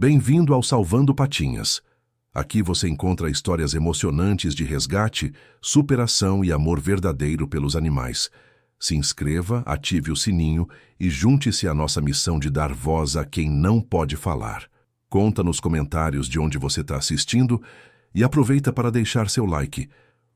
Bem-vindo ao Salvando Patinhas. Aqui você encontra histórias emocionantes de resgate, superação e amor verdadeiro pelos animais. Se inscreva, ative o sininho e junte-se à nossa missão de dar voz a quem não pode falar. Conta nos comentários de onde você está assistindo e aproveita para deixar seu like.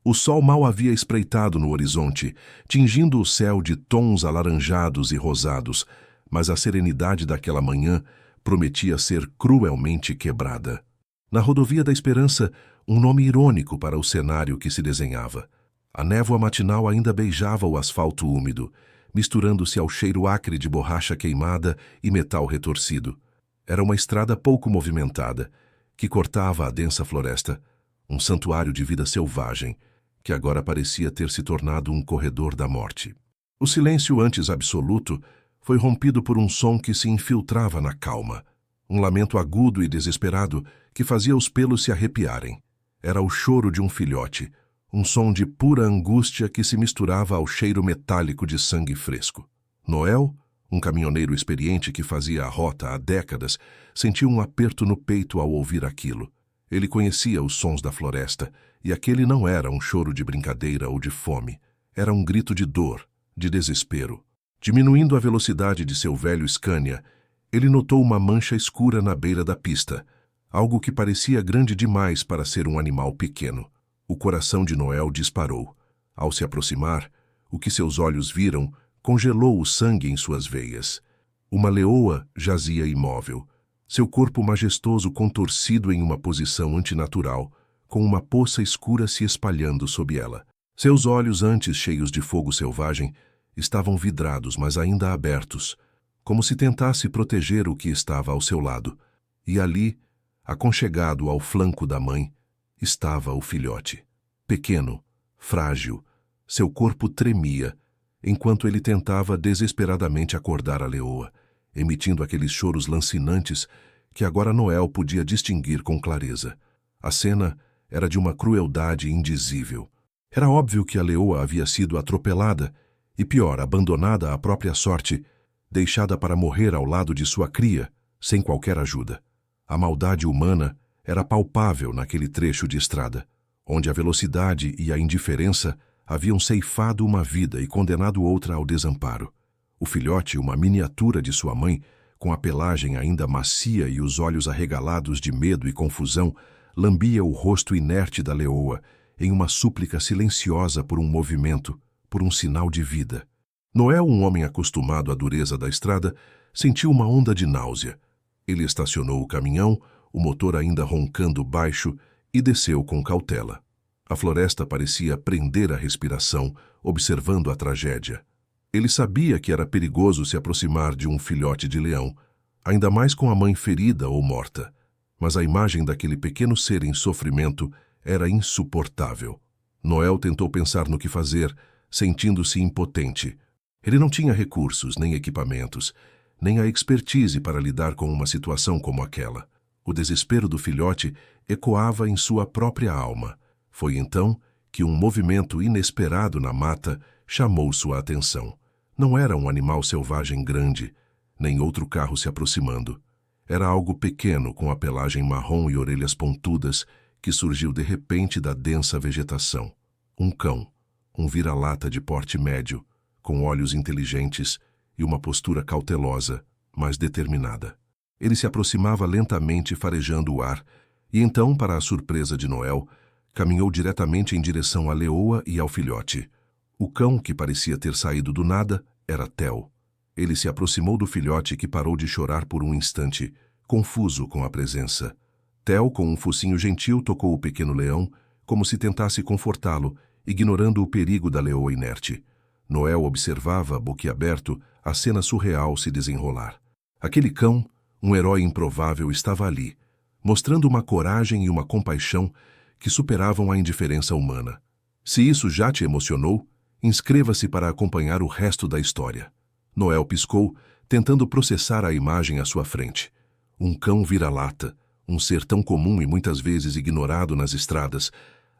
O sol mal havia espreitado no horizonte, tingindo o céu de tons alaranjados e rosados, mas a serenidade daquela manhã prometia ser cruelmente quebrada. Na Rodovia da Esperança, um nome irônico para o cenário que se desenhava. A névoa matinal ainda beijava o asfalto úmido, misturando-se ao cheiro acre de borracha queimada e metal retorcido. Era uma estrada pouco movimentada, que cortava a densa floresta, um santuário de vida selvagem, que agora parecia ter se tornado um corredor da morte. O silêncio antes absoluto foi rompido por um som que se infiltrava na calma, um lamento agudo e desesperado que fazia os pelos se arrepiarem. Era o choro de um filhote, um som de pura angústia que se misturava ao cheiro metálico de sangue fresco. Noel, um caminhoneiro experiente que fazia a rota há décadas, sentiu um aperto no peito ao ouvir aquilo. Ele conhecia os sons da floresta, e aquele não era um choro de brincadeira ou de fome. Era um grito de dor, de desespero. Diminuindo a velocidade de seu velho Scania, ele notou uma mancha escura na beira da pista, algo que parecia grande demais para ser um animal pequeno. O coração de Noel disparou. Ao se aproximar, o que seus olhos viram congelou o sangue em suas veias. Uma leoa jazia imóvel, seu corpo majestoso contorcido em uma posição antinatural, com uma poça escura se espalhando sob ela. Seus olhos, antes cheios de fogo selvagem, estavam vidrados, mas ainda abertos, como se tentasse proteger o que estava ao seu lado. E ali, aconchegado ao flanco da mãe, estava o filhote. Pequeno, frágil, seu corpo tremia, enquanto ele tentava desesperadamente acordar a leoa, emitindo aqueles choros lancinantes que agora Noel podia distinguir com clareza. A cena era de uma crueldade indizível. Era óbvio que a leoa havia sido atropelada e, pior, abandonada à própria sorte, deixada para morrer ao lado de sua cria, sem qualquer ajuda. A maldade humana era palpável naquele trecho de estrada, onde a velocidade e a indiferença haviam ceifado uma vida e condenado outra ao desamparo. O filhote, uma miniatura de sua mãe, com a pelagem ainda macia e os olhos arregalados de medo e confusão, lambia o rosto inerte da leoa, em uma súplica silenciosa por um movimento, por um sinal de vida. Noel, um homem acostumado à dureza da estrada, sentiu uma onda de náusea. Ele estacionou o caminhão, o motor ainda roncando baixo, e desceu com cautela. A floresta parecia prender a respiração, observando a tragédia. Ele sabia que era perigoso se aproximar de um filhote de leão, ainda mais com a mãe ferida ou morta. Mas a imagem daquele pequeno ser em sofrimento era insuportável. Noel tentou pensar no que fazer, sentindo-se impotente. Ele não tinha recursos, nem equipamentos, nem a expertise para lidar com uma situação como aquela. O desespero do filhote ecoava em sua própria alma. Foi então que um movimento inesperado na mata chamou sua atenção. Não era um animal selvagem grande, nem outro carro se aproximando. Era algo pequeno com a pelagem marrom e orelhas pontudas que surgiu de repente da densa vegetação. Um cão, um vira-lata de porte médio, com olhos inteligentes e uma postura cautelosa, mas determinada. Ele se aproximava lentamente farejando o ar, e então, para a surpresa de Noel, caminhou diretamente em direção à leoa e ao filhote. O cão, que parecia ter saído do nada, era Theo. Ele se aproximou do filhote, que parou de chorar por um instante, confuso com a presença. Theo, com um focinho gentil, tocou o pequeno leão, como se tentasse confortá-lo, ignorando o perigo da leoa inerte. Noel observava, boquiaberto, a cena surreal se desenrolar. Aquele cão, um herói improvável, estava ali, mostrando uma coragem e uma compaixão que superavam a indiferença humana. Se isso já te emocionou, inscreva-se para acompanhar o resto da história. Noel piscou, tentando processar a imagem à sua frente. Um cão vira-lata, um ser tão comum e muitas vezes ignorado nas estradas,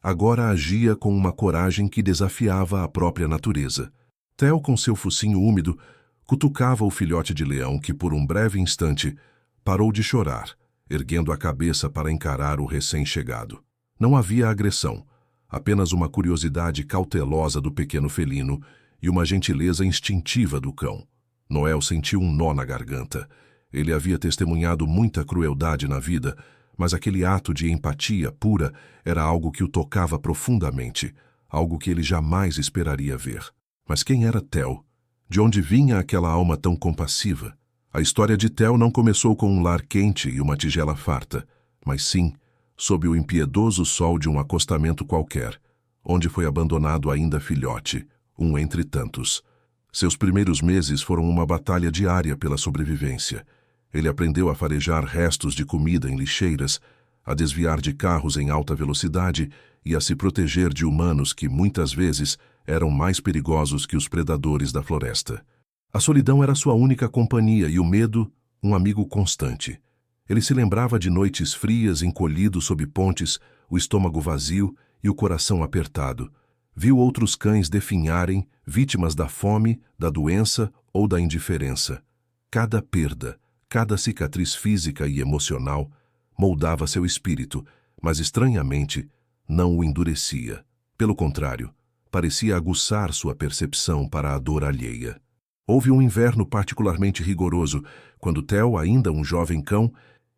agora agia com uma coragem que desafiava a própria natureza. Theo, com seu focinho úmido, cutucava o filhote de leão que, por um breve instante, parou de chorar erguendo a cabeça para encarar o recém-chegado. Não havia agressão, apenas uma curiosidade cautelosa do pequeno felino e uma gentileza instintiva do cão. Noel sentiu um nó na garganta. Ele havia testemunhado muita crueldade na vida, mas aquele ato de empatia pura era algo que o tocava profundamente, algo que ele jamais esperaria ver. Mas quem era Theo? De onde vinha aquela alma tão compassiva? A história de Theo não começou com um lar quente e uma tigela farta, mas sim sob o impiedoso sol de um acostamento qualquer, onde foi abandonado ainda filhote, um entre tantos. Seus primeiros meses foram uma batalha diária pela sobrevivência. Ele aprendeu a farejar restos de comida em lixeiras, a desviar de carros em alta velocidade e a se proteger de humanos que, muitas vezes, eram mais perigosos que os predadores da floresta. A solidão era sua única companhia e o medo, um amigo constante. Ele se lembrava de noites frias, encolhido sob pontes, o estômago vazio e o coração apertado. Viu outros cães definharem, vítimas da fome, da doença ou da indiferença. Cada perda, cada cicatriz física e emocional moldava seu espírito, mas estranhamente não o endurecia. Pelo contrário, parecia aguçar sua percepção para a dor alheia. Houve um inverno particularmente rigoroso, quando Theo, ainda um jovem cão,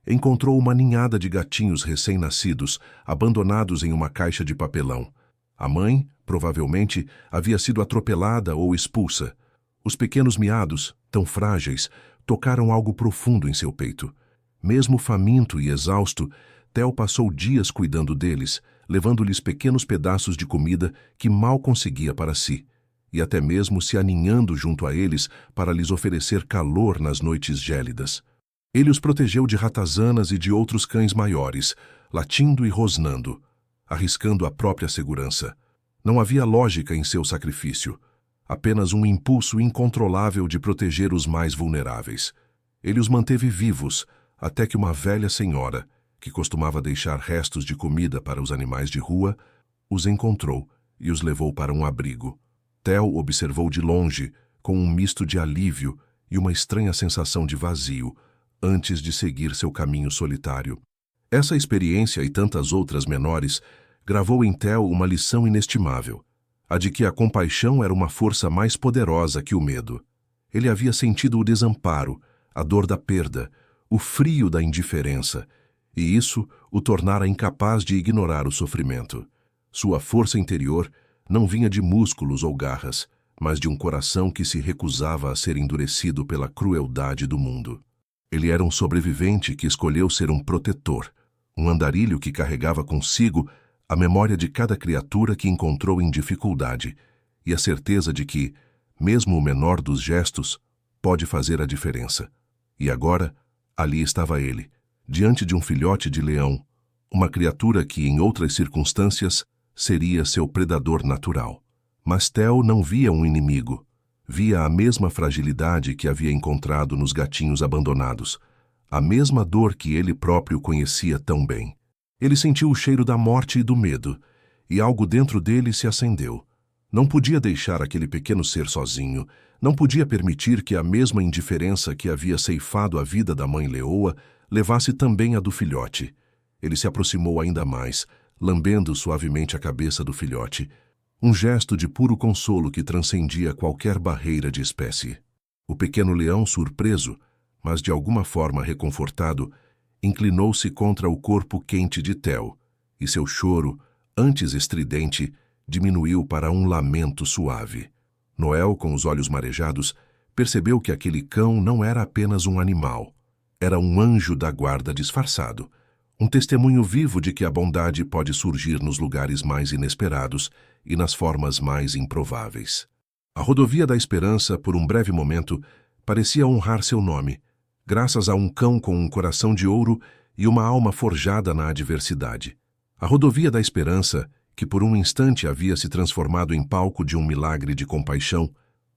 encontrou uma ninhada de gatinhos recém-nascidos, abandonados em uma caixa de papelão. A mãe, provavelmente, havia sido atropelada ou expulsa. Os pequenos miados, tão frágeis, tocaram algo profundo em seu peito. Mesmo faminto e exausto, Theo passou dias cuidando deles, levando-lhes pequenos pedaços de comida que mal conseguia para si, e até mesmo se aninhando junto a eles para lhes oferecer calor nas noites gélidas. Ele os protegeu de ratazanas e de outros cães maiores, latindo e rosnando, arriscando a própria segurança. Não havia lógica em seu sacrifício, apenas um impulso incontrolável de proteger os mais vulneráveis. Ele os manteve vivos, até que uma velha senhora, que costumava deixar restos de comida para os animais de rua, os encontrou e os levou para um abrigo. Theo observou de longe, com um misto de alívio e uma estranha sensação de vazio, antes de seguir seu caminho solitário. Essa experiência e tantas outras menores gravou em Theo uma lição inestimável, a de que a compaixão era uma força mais poderosa que o medo. Ele havia sentido o desamparo, a dor da perda, o frio da indiferença, e isso o tornara incapaz de ignorar o sofrimento. Sua força interior não vinha de músculos ou garras, mas de um coração que se recusava a ser endurecido pela crueldade do mundo. Ele era um sobrevivente que escolheu ser um protetor, um andarilho que carregava consigo a memória de cada criatura que encontrou em dificuldade e a certeza de que, mesmo o menor dos gestos, pode fazer a diferença. E agora, ali estava ele, diante de um filhote de leão, uma criatura que, em outras circunstâncias, seria seu predador natural. Mas Theo não via um inimigo. Via a mesma fragilidade que havia encontrado nos gatinhos abandonados, a mesma dor que ele próprio conhecia tão bem. Ele sentiu o cheiro da morte e do medo, e algo dentro dele se acendeu. Não podia deixar aquele pequeno ser sozinho, não podia permitir que a mesma indiferença que havia ceifado a vida da mãe leoa levasse também a do filhote. Ele se aproximou ainda mais, lambendo suavemente a cabeça do filhote, um gesto de puro consolo que transcendia qualquer barreira de espécie. O pequeno leão, surpreso, mas de alguma forma reconfortado, inclinou-se contra o corpo quente de Theo, e seu choro, antes estridente, diminuiu para um lamento suave. Noel, com os olhos marejados, percebeu que aquele cão não era apenas um animal. Era um anjo da guarda disfarçado, um testemunho vivo de que a bondade pode surgir nos lugares mais inesperados e nas formas mais improváveis. A Rodovia da Esperança, por um breve momento, parecia honrar seu nome, graças a um cão com um coração de ouro e uma alma forjada na adversidade. A Rodovia da Esperança, que por um instante havia se transformado em palco de um milagre de compaixão,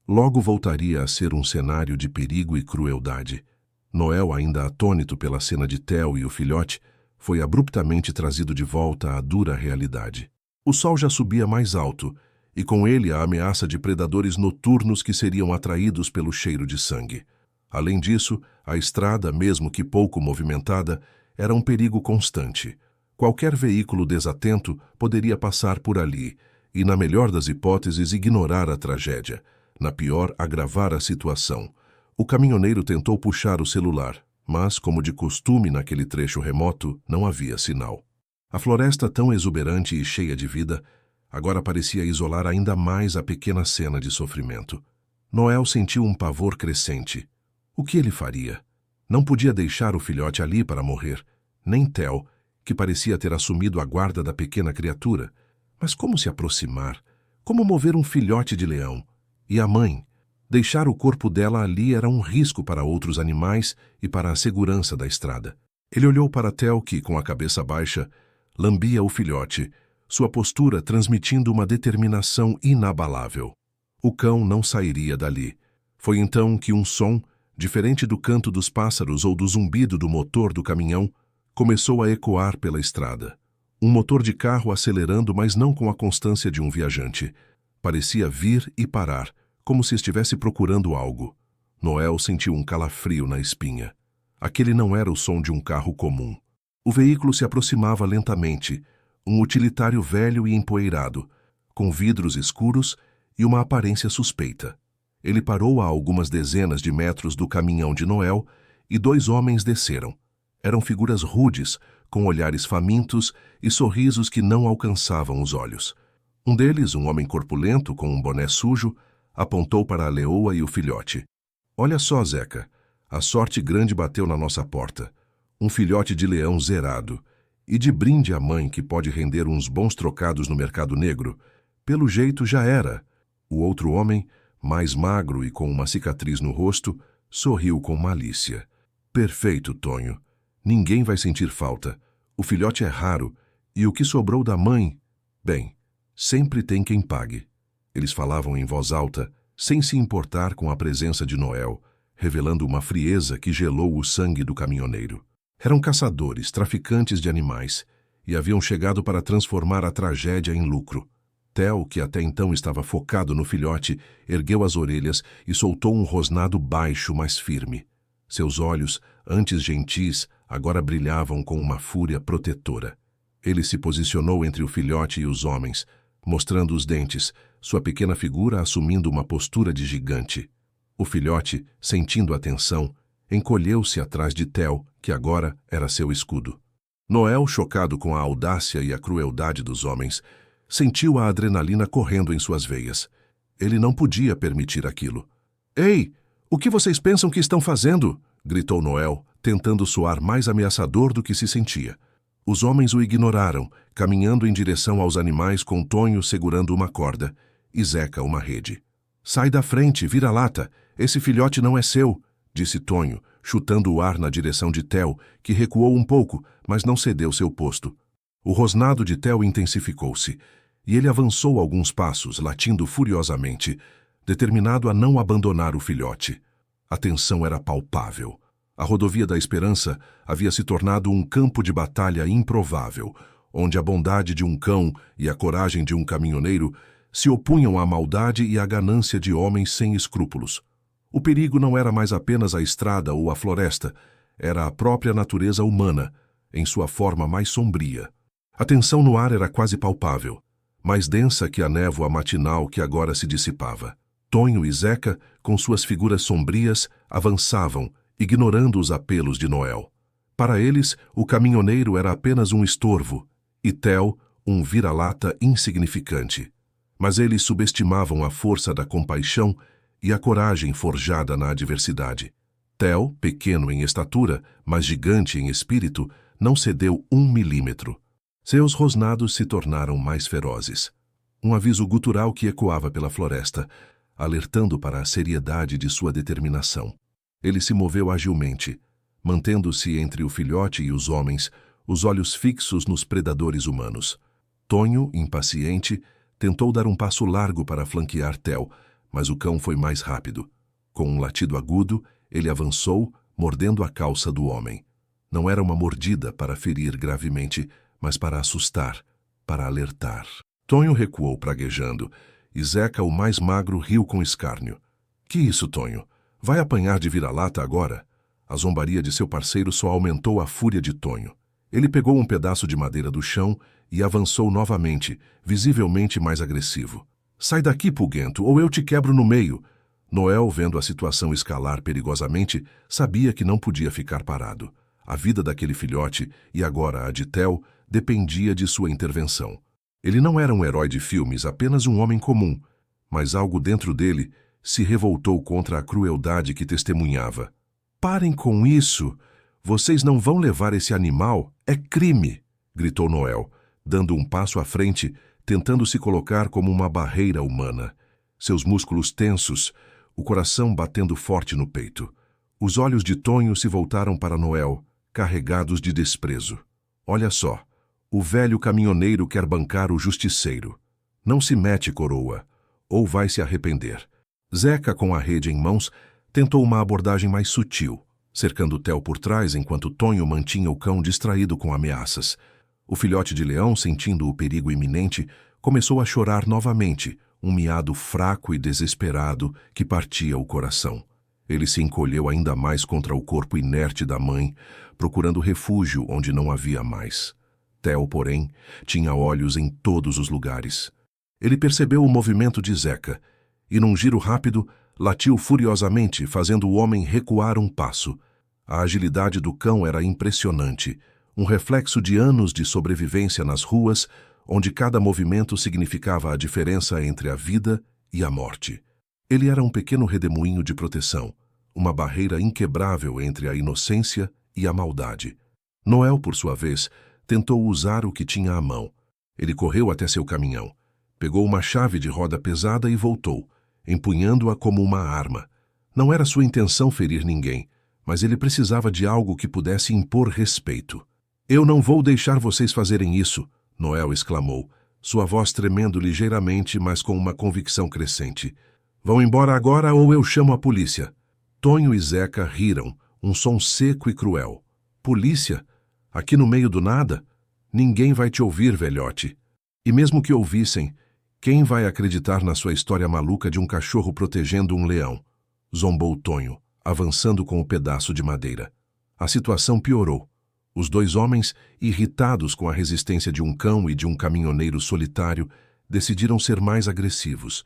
logo voltaria a ser um cenário de perigo e crueldade. Noel, ainda atônito pela cena de Theo e o filhote, foi abruptamente trazido de volta à dura realidade. O sol já subia mais alto, e com ele a ameaça de predadores noturnos que seriam atraídos pelo cheiro de sangue. Além disso, a estrada, mesmo que pouco movimentada, era um perigo constante. Qualquer veículo desatento poderia passar por ali e, na melhor das hipóteses, ignorar a tragédia. Na pior, agravar a situação. O caminhoneiro tentou puxar o celular, mas, como de costume naquele trecho remoto, não havia sinal. A floresta, tão exuberante e cheia de vida, agora parecia isolar ainda mais a pequena cena de sofrimento. Noel sentiu um pavor crescente. O que ele faria? Não podia deixar o filhote ali para morrer, nem Tel, que parecia ter assumido a guarda da pequena criatura. Mas como se aproximar? Como mover um filhote de leão? E a mãe? Deixar o corpo dela ali era um risco para outros animais e para a segurança da estrada. Ele olhou para Tel, que, com a cabeça baixa, lambia o filhote, sua postura transmitindo uma determinação inabalável. O cão não sairia dali. Foi então que um som, diferente do canto dos pássaros ou do zumbido do motor do caminhão, começou a ecoar pela estrada. Um motor de carro acelerando, mas não com a constância de um viajante. Parecia vir e parar, como se estivesse procurando algo. Noel sentiu um calafrio na espinha. Aquele não era o som de um carro comum. O veículo se aproximava lentamente, um utilitário velho e empoeirado, com vidros escuros e uma aparência suspeita. Ele parou a algumas dezenas de metros do caminhão de Noel e 2 homens desceram. Eram figuras rudes, com olhares famintos e sorrisos que não alcançavam os olhos. Um deles, um homem corpulento com um boné sujo, apontou para a leoa e o filhote. Olha só, Zeca, a sorte grande bateu na nossa porta. Um filhote de leão zerado. E de brinde à mãe, que pode render uns bons trocados no mercado negro. Pelo jeito já era. O outro homem, mais magro e com uma cicatriz no rosto, sorriu com malícia. Perfeito, Tonho. Ninguém vai sentir falta. O filhote é raro. E o que sobrou da mãe? Bem, sempre tem quem pague. Eles falavam em voz alta, sem se importar com a presença de Noel, revelando uma frieza que gelou o sangue do caminhoneiro. Eram caçadores, traficantes de animais, e haviam chegado para transformar a tragédia em lucro. Tel, que até então estava focado no filhote, ergueu as orelhas e soltou um rosnado baixo, mas firme. Seus olhos, antes gentis, agora brilhavam com uma fúria protetora. Ele se posicionou entre o filhote e os homens, mostrando os dentes, sua pequena figura assumindo uma postura de gigante. O filhote, sentindo a tensão, encolheu-se atrás de Tel, que agora era seu escudo. Noel, chocado com a audácia e a crueldade dos homens, sentiu a adrenalina correndo em suas veias. Ele não podia permitir aquilo. Ei, o que vocês pensam que estão fazendo? Gritou Noel, tentando soar mais ameaçador do que se sentia. Os homens o ignoraram, caminhando em direção aos animais com Tonho segurando uma corda e Zeca uma rede. Sai da frente, vira-lata, esse filhote não é seu, disse Tonho, chutando o ar na direção de Tel, que recuou um pouco, mas não cedeu seu posto. O rosnado de Tel intensificou-se, e ele avançou alguns passos, latindo furiosamente, determinado a não abandonar o filhote. A tensão era palpável. A rodovia da Esperança havia se tornado um campo de batalha improvável, onde a bondade de um cão e a coragem de um caminhoneiro se opunham à maldade e à ganância de homens sem escrúpulos. O perigo não era mais apenas a estrada ou a floresta, era a própria natureza humana, em sua forma mais sombria. A tensão no ar era quase palpável, mais densa que a névoa matinal que agora se dissipava. Tonho e Zeca, com suas figuras sombrias, avançavam, ignorando os apelos de Noel. Para eles, o caminhoneiro era apenas um estorvo, e Tel, um vira-lata insignificante. Mas eles subestimavam a força da compaixão e a coragem forjada na adversidade. Tel, pequeno em estatura, mas gigante em espírito, não cedeu 1 milímetro. Seus rosnados se tornaram mais ferozes. Um aviso gutural que ecoava pela floresta, alertando para a seriedade de sua determinação. Ele se moveu agilmente, mantendo-se entre o filhote e os homens, os olhos fixos nos predadores humanos. Tonho, impaciente, tentou dar um passo largo para flanquear Tel, mas o cão foi mais rápido. Com um latido agudo, ele avançou, mordendo a calça do homem. Não era uma mordida para ferir gravemente, mas para assustar, para alertar. Tonho recuou praguejando, e Zeca, o mais magro, riu com escárnio. Que isso, Tonho? Vai apanhar de vira-lata agora? A zombaria de seu parceiro só aumentou a fúria de Tonho. Ele pegou um pedaço de madeira do chão e avançou novamente, visivelmente mais agressivo. Sai daqui, pulguento, ou eu te quebro no meio. Noel, vendo a situação escalar perigosamente, sabia que não podia ficar parado. A vida daquele filhote, e agora a de Theo, dependia de sua intervenção. Ele não era um herói de filmes, apenas um homem comum, mas algo dentro dele se revoltou contra a crueldade que testemunhava. Parem com isso! Vocês não vão levar esse animal? É crime! Gritou Noel, dando um passo à frente, tentando se colocar como uma barreira humana. Seus músculos tensos, o coração batendo forte no peito. Os olhos de Tonho se voltaram para Noel, carregados de desprezo. Olha só, o velho caminhoneiro quer bancar o justiceiro. Não se mete, coroa, ou vai se arrepender. Zeca, com a rede em mãos, tentou uma abordagem mais sutil, cercando Theo por trás enquanto Tonho mantinha o cão distraído com ameaças. O filhote de leão, sentindo o perigo iminente, começou a chorar novamente, um miado fraco e desesperado que partia o coração. Ele se encolheu ainda mais contra o corpo inerte da mãe, procurando refúgio onde não havia mais. Theo, porém, tinha olhos em todos os lugares. Ele percebeu o movimento de Zeca e, num giro rápido, latiu furiosamente, fazendo o homem recuar um passo. A agilidade do cão era impressionante, um reflexo de anos de sobrevivência nas ruas, onde cada movimento significava a diferença entre a vida e a morte. Ele era um pequeno redemoinho de proteção, uma barreira inquebrável entre a inocência e a maldade. Noel, por sua vez, tentou usar o que tinha à mão. Ele correu até seu caminhão, pegou uma chave de roda pesada e voltou, empunhando-a como uma arma. Não era sua intenção ferir ninguém, mas ele precisava de algo que pudesse impor respeito. Eu não vou deixar vocês fazerem isso, Noel exclamou, sua voz tremendo ligeiramente, mas com uma convicção crescente. Vão embora agora ou eu chamo a polícia. Tonho e Zeca riram, um som seco e cruel. Polícia? Aqui no meio do nada? Ninguém vai te ouvir, velhote. E mesmo que ouvissem, quem vai acreditar na sua história maluca de um cachorro protegendo um leão? Zombou Tonho, avançando com o pedaço de madeira. A situação piorou. Os dois homens, irritados com a resistência de um cão e de um caminhoneiro solitário, decidiram ser mais agressivos.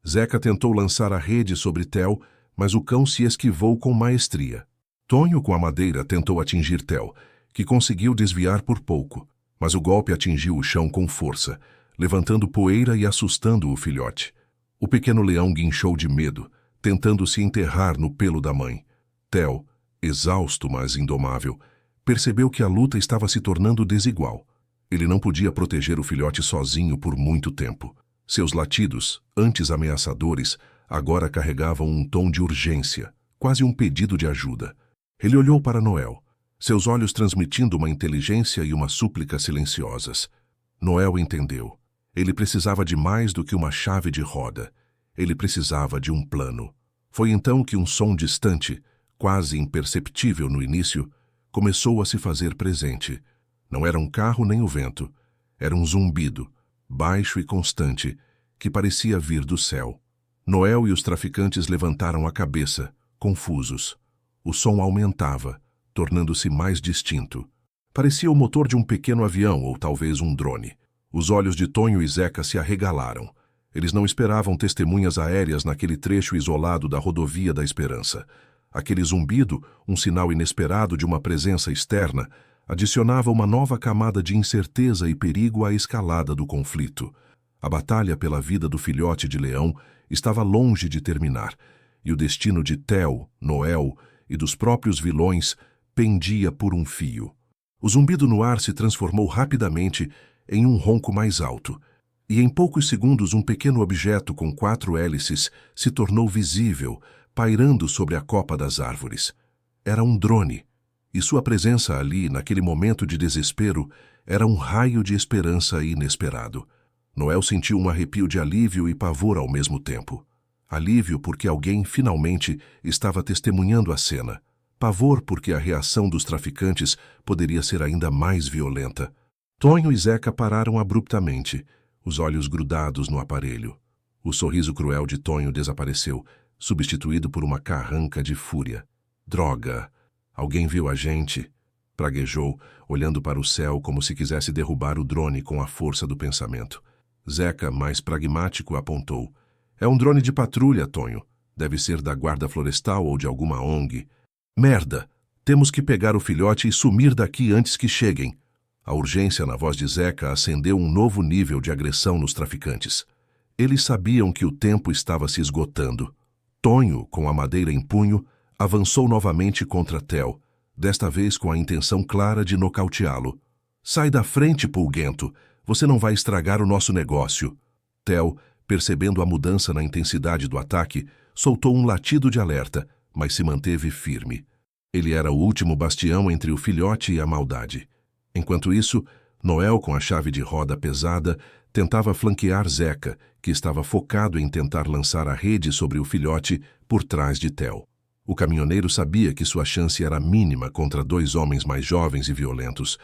Zeca tentou lançar a rede sobre Theo, mas o cão se esquivou com maestria. Tonho, com a madeira, tentou atingir Theo, que conseguiu desviar por pouco, mas o golpe atingiu o chão com força, levantando poeira e assustando o filhote. O pequeno leão guinchou de medo, tentando se enterrar no pelo da mãe. Theo, exausto mas indomável, percebeu que a luta estava se tornando desigual. Ele não podia proteger o filhote sozinho por muito tempo. Seus latidos, antes ameaçadores, agora carregavam um tom de urgência, quase um pedido de ajuda. Ele olhou para Noel, seus olhos transmitindo uma inteligência e uma súplica silenciosas. Noel entendeu. Ele precisava de mais do que uma chave de roda. Ele precisava de um plano. Foi então que um som distante, quase imperceptível no início, começou a se fazer presente. Não era um carro nem o vento. Era um zumbido, baixo e constante, que parecia vir do céu. Noel e os traficantes levantaram a cabeça, confusos. O som aumentava, tornando-se mais distinto. Parecia o motor de um pequeno avião ou talvez um drone. Os olhos de Tonho e Zeca se arregalaram. Eles não esperavam testemunhas aéreas naquele trecho isolado da rodovia da Esperança. Aquele zumbido, um sinal inesperado de uma presença externa, adicionava uma nova camada de incerteza e perigo à escalada do conflito. A batalha pela vida do filhote de leão estava longe de terminar, e o destino de Theo, Noel e dos próprios vilões pendia por um fio. O zumbido no ar se transformou rapidamente em um ronco mais alto, e em poucos segundos um pequeno objeto com 4 hélices se tornou visível, pairando sobre a copa das árvores. Era um drone, e sua presença ali, naquele momento de desespero, era um raio de esperança inesperado. Noel sentiu um arrepio de alívio e pavor ao mesmo tempo. Alívio porque alguém, finalmente, estava testemunhando a cena. Pavor porque a reação dos traficantes poderia ser ainda mais violenta. Tonho e Zeca pararam abruptamente, os olhos grudados no aparelho. O sorriso cruel de Tonho desapareceu, substituído por uma carranca de fúria. Droga! Alguém viu a gente? Praguejou, olhando para o céu como se quisesse derrubar o drone com a força do pensamento. Zeca, mais pragmático, apontou. É um drone de patrulha, Tonho. Deve ser da guarda florestal ou de alguma ONG. Merda! Temos que pegar o filhote e sumir daqui antes que cheguem. A urgência na voz de Zeca acendeu um novo nível de agressão nos traficantes. Eles sabiam que o tempo estava se esgotando. Tonho, com a madeira em punho, avançou novamente contra Theo, desta vez com a intenção clara de nocauteá-lo. Sai da frente, pulguento! Você não vai estragar o nosso negócio. Theo, percebendo a mudança na intensidade do ataque, soltou um latido de alerta, mas se manteve firme. Ele era o último bastião entre o filhote e a maldade. Enquanto isso, Noel, com a chave de roda pesada, tentava flanquear Zeca, que estava focado em tentar lançar a rede sobre o filhote por trás de Theo. O caminhoneiro sabia que sua chance era mínima contra dois homens mais jovens e violentos,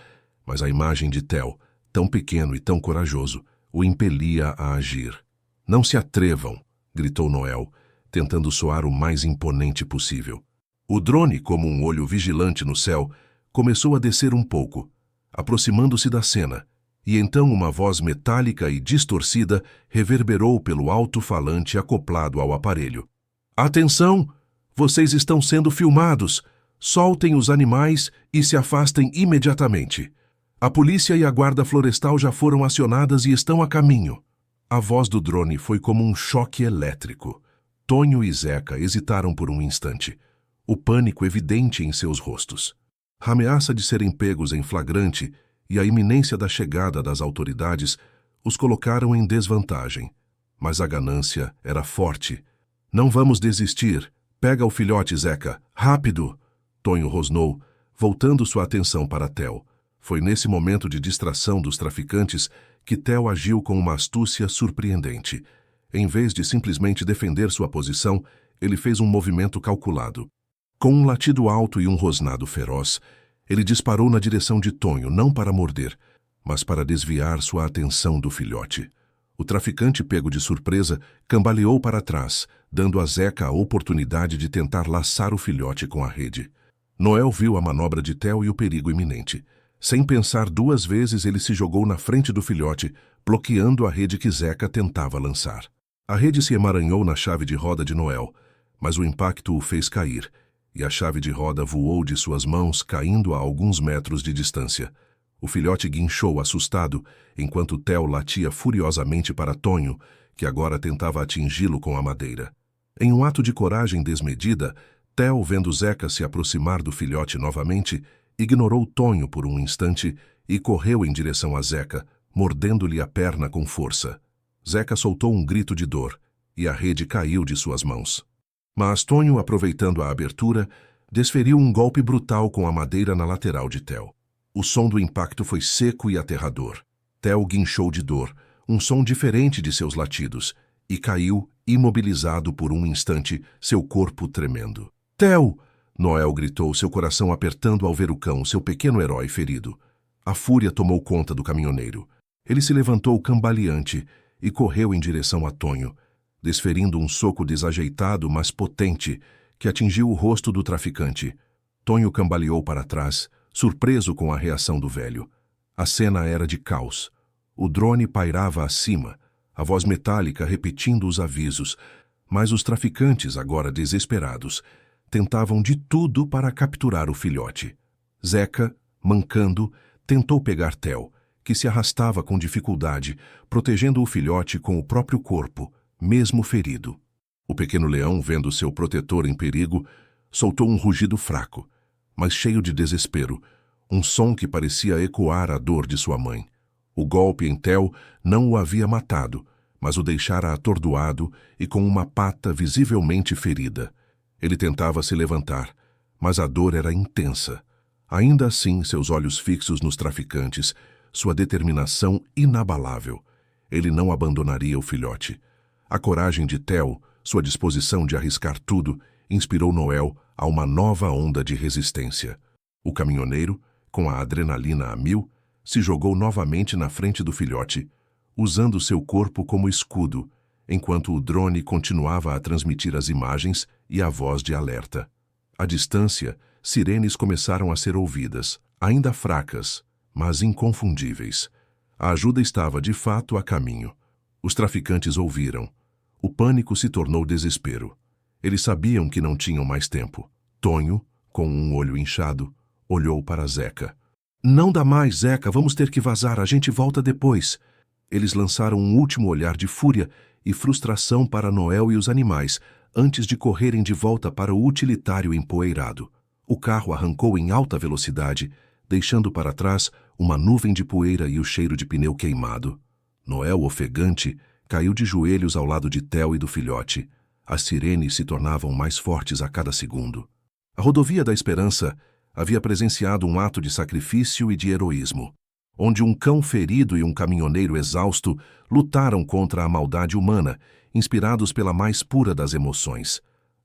mas a imagem de Theo, tão pequeno e tão corajoso, o impelia a agir. Não se atrevam, gritou Noel, tentando soar o mais imponente possível. O drone, como um olho vigilante no céu, começou a descer um pouco, aproximando-se da cena, e então uma voz metálica e distorcida reverberou pelo alto-falante acoplado ao aparelho. Atenção! Vocês estão sendo filmados! Soltem os animais e se afastem imediatamente. A polícia e a guarda florestal já foram acionadas e estão a caminho. A voz do drone foi como um choque elétrico. Tonho e Zeca hesitaram por um instante, o pânico evidente em seus rostos. A ameaça de serem pegos em flagrante e a iminência da chegada das autoridades os colocaram em desvantagem. Mas a ganância era forte. Não vamos desistir. Pega o filhote, Zeca. Rápido! Tonho rosnou, voltando sua atenção para Theo. Foi nesse momento de distração dos traficantes que Theo agiu com uma astúcia surpreendente. Em vez de simplesmente defender sua posição, ele fez um movimento calculado. Com um latido alto e um rosnado feroz, ele disparou na direção de Tonho, não para morder, mas para desviar sua atenção do filhote. O traficante, pego de surpresa, cambaleou para trás, dando a Zeca a oportunidade de tentar laçar o filhote com a rede. Noel viu a manobra de Theo e o perigo iminente. Sem pensar duas vezes, ele se jogou na frente do filhote, bloqueando a rede que Zeca tentava lançar. A rede se emaranhou na chave de roda de Noel, mas o impacto o fez cair, e a chave de roda voou de suas mãos, caindo a alguns metros de distância. O filhote guinchou assustado, enquanto Theo latia furiosamente para Tonho, que agora tentava atingi-lo com a madeira. Em um ato de coragem desmedida, Theo, vendo Zeca se aproximar do filhote novamente, ignorou Tonho por um instante e correu em direção a Zeca, mordendo-lhe a perna com força. Zeca soltou um grito de dor, e a rede caiu de suas mãos. Mas Tonho, aproveitando a abertura, desferiu um golpe brutal com a madeira na lateral de Theo. O som do impacto foi seco e aterrador. Theo guinchou de dor, um som diferente de seus latidos, e caiu, imobilizado por um instante, seu corpo tremendo. Theo! Noel gritou, seu coração apertando ao ver o cão, seu pequeno herói, ferido. A fúria tomou conta do caminhoneiro. Ele se levantou cambaleante e correu em direção a Tonho, desferindo um soco desajeitado, mas potente, que atingiu o rosto do traficante. Tonho cambaleou para trás, surpreso com a reação do velho. A cena era de caos. O drone pairava acima, a voz metálica repetindo os avisos, mas os traficantes, agora desesperados, tentavam de tudo para capturar o filhote. Zeca, mancando, tentou pegar Theo, que se arrastava com dificuldade, protegendo o filhote com o próprio corpo, mesmo ferido. O pequeno leão, vendo seu protetor em perigo, soltou um rugido fraco, mas cheio de desespero, um som que parecia ecoar a dor de sua mãe. O golpe em Theo não o havia matado, mas o deixara atordoado e com uma pata visivelmente ferida. Ele tentava se levantar, mas a dor era intensa. Ainda assim, seus olhos fixos nos traficantes, sua determinação inabalável. Ele não abandonaria o filhote. A coragem de Theo, sua disposição de arriscar tudo, inspirou Noel a uma nova onda de resistência. O caminhoneiro, com a adrenalina a mil, se jogou novamente na frente do filhote, usando seu corpo como escudo, enquanto o drone continuava a transmitir as imagens e a voz de alerta. À distância, sirenes começaram a ser ouvidas, ainda fracas, mas inconfundíveis. A ajuda estava, de fato, a caminho. Os traficantes ouviram. O pânico se tornou desespero. Eles sabiam que não tinham mais tempo. Tonho, com um olho inchado, olhou para Zeca. Não dá mais, Zeca, vamos ter que vazar, a gente volta depois. Eles lançaram um último olhar de fúria e frustração para Noel e os animais, antes de correrem de volta para o utilitário empoeirado. O carro arrancou em alta velocidade, deixando para trás uma nuvem de poeira e o cheiro de pneu queimado. Noel, ofegante, caiu de joelhos ao lado de Theo e do filhote. As sirenes se tornavam mais fortes a cada segundo. A rodovia da Esperança havia presenciado um ato de sacrifício e de heroísmo, onde um cão ferido e um caminhoneiro exausto lutaram contra a maldade humana, inspirados pela mais pura das emoções,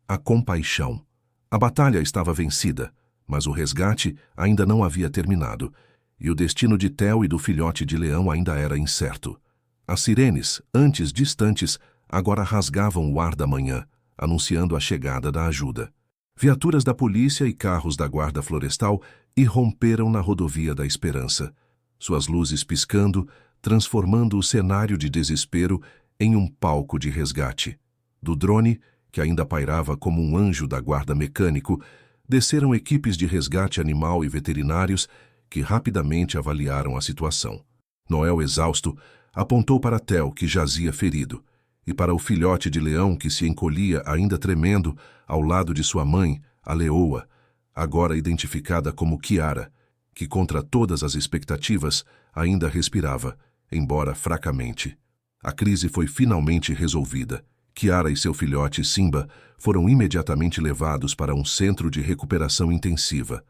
a compaixão. A batalha estava vencida, mas o resgate ainda não havia terminado, e o destino de Theo e do filhote de leão ainda era incerto. As sirenes, antes distantes, agora rasgavam o ar da manhã, anunciando a chegada da ajuda. Viaturas da polícia e carros da guarda florestal irromperam na rodovia da Esperança, suas luzes piscando, transformando o cenário de desespero em um palco de resgate. Do drone, que ainda pairava como um anjo da guarda mecânico, desceram equipes de resgate animal e veterinários que rapidamente avaliaram a situação. Noel, exausto, apontou para Theo, que jazia ferido, e para o filhote de leão que se encolhia ainda tremendo ao lado de sua mãe, a leoa, agora identificada como Kiara, que contra todas as expectativas ainda respirava, embora fracamente. A crise foi finalmente resolvida. Kiara e seu filhote Simba foram imediatamente levados para um centro de recuperação intensiva.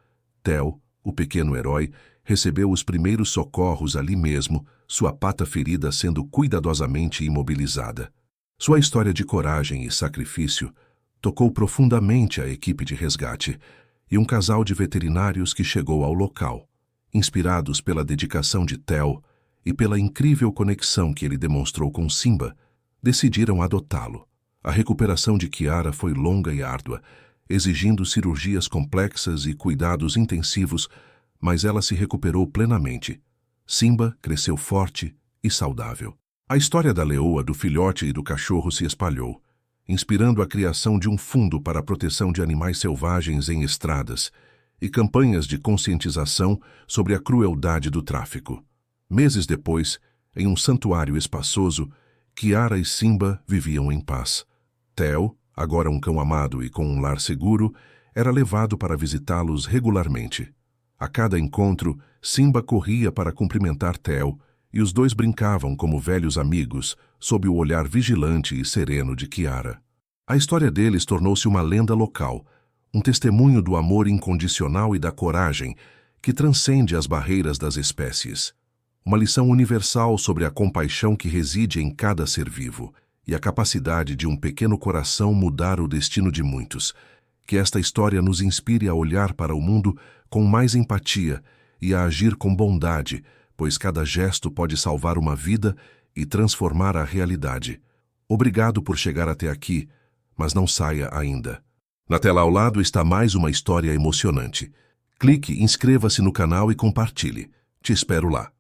Theo, o pequeno herói, recebeu os primeiros socorros ali mesmo, sua pata ferida sendo cuidadosamente imobilizada. Sua história de coragem e sacrifício tocou profundamente a equipe de resgate e um casal de veterinários que chegou ao local. Inspirados pela dedicação de Theo e pela incrível conexão que ele demonstrou com Simba, decidiram adotá-lo. A recuperação de Kiara foi longa e árdua, exigindo cirurgias complexas e cuidados intensivos, mas ela se recuperou plenamente. Simba cresceu forte e saudável. A história da leoa, do filhote e do cachorro se espalhou, inspirando a criação de um fundo para a proteção de animais selvagens em estradas e campanhas de conscientização sobre a crueldade do tráfico. Meses depois, em um santuário espaçoso, Kiara e Simba viviam em paz. Theo, agora um cão amado e com um lar seguro, era levado para visitá-los regularmente. A cada encontro, Simba corria para cumprimentar Theo, e os dois brincavam como velhos amigos, sob o olhar vigilante e sereno de Kiara. A história deles tornou-se uma lenda local, um testemunho do amor incondicional e da coragem que transcende as barreiras das espécies. Uma lição universal sobre a compaixão que reside em cada ser vivo e a capacidade de um pequeno coração mudar o destino de muitos. Que esta história nos inspire a olhar para o mundo com mais empatia e a agir com bondade, pois cada gesto pode salvar uma vida e transformar a realidade. Obrigado por chegar até aqui, mas não saia ainda. Na tela ao lado está mais uma história emocionante. Clique, inscreva-se no canal e compartilhe. Te espero lá.